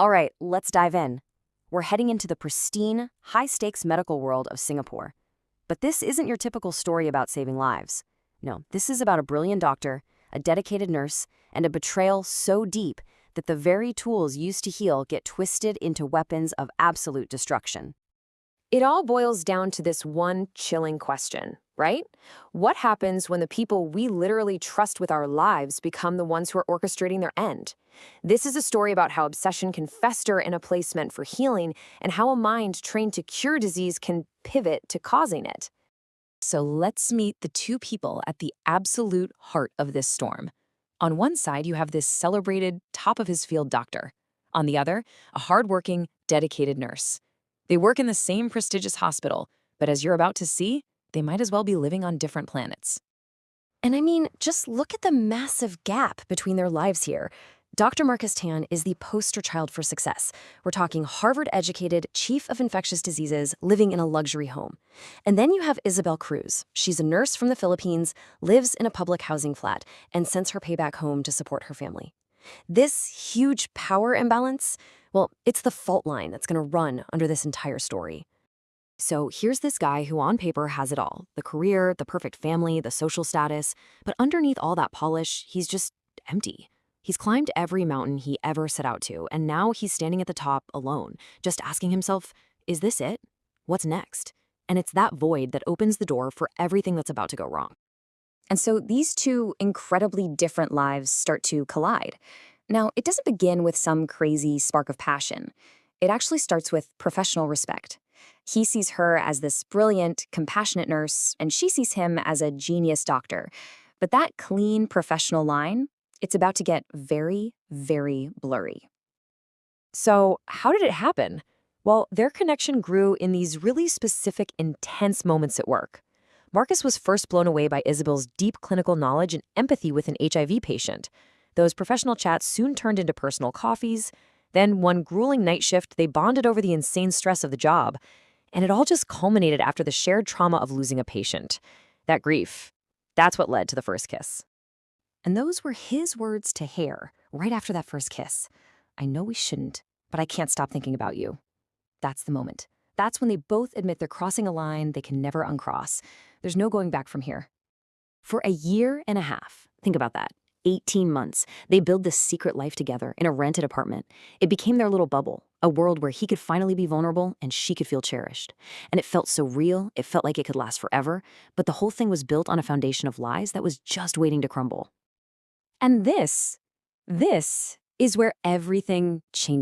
All right, let's dive in. We're heading into the pristine, high-stakes medical world of Singapore. But this isn't your typical story about saving lives. No, this is about a brilliant doctor, a dedicated nurse, and a betrayal so deep that the very tools used to heal get twisted into weapons of absolute destruction. It all boils down to this one chilling question, right? What happens when the people we literally trust with our lives become the ones who are orchestrating their end? This is a story about how obsession can fester in a place meant for healing and how a mind trained to cure disease can pivot to causing it. So let's meet the two people at the absolute heart of this storm. On one side, you have this celebrated, top of his field doctor. On the other, a hardworking, dedicated nurse. They work in the same prestigious hospital, but as you're about to see, they might as well be living on different planets. And I mean, just look at the massive gap between their lives here. Dr. Marcus Tan is the poster child for success. We're talking Harvard-educated chief of infectious diseases living in a luxury home. And then you have Isabel Cruz. She's a nurse from the Philippines, lives in a public housing flat, and sends her pay back home to support her family. This huge power imbalance, well, it's the fault line that's going to run under this entire story. So here's this guy who on paper has it all, the career, the perfect family, the social status, but underneath all that polish, he's just empty. He's climbed every mountain he ever set out to, and now he's standing at the top alone, just asking himself, is this it? What's next? And it's that void that opens the door for everything that's about to go wrong. And so these two incredibly different lives start to collide. Now, it doesn't begin with some crazy spark of passion. It actually starts with professional respect. He sees her as this brilliant, compassionate nurse, and she sees him as a genius doctor. But that clean professional line, it's about to get very, very blurry. So how did it happen? Well, their connection grew in these really specific, intense moments at work. Marcus was first blown away by Isabel's deep clinical knowledge and empathy with an HIV patient. Those professional chats soon turned into personal coffees. Then, one grueling night shift, they bonded over the insane stress of the job. And it all just culminated after the shared trauma of losing a patient. That grief, that's what led to the first kiss. And those were his words to Hare right after that first kiss. I know we shouldn't, but I can't stop thinking about you. That's the moment. That's when they both admit they're crossing a line they can never uncross. There's no going back from here. For a year and a half, think about that, 18 months, they build this secret life together in a rented apartment. It became their little bubble, a world where he could finally be vulnerable and she could feel cherished. And it felt so real, it felt like it could last forever, but the whole thing was built on a foundation of lies that was just waiting to crumble. And this is where everything changed.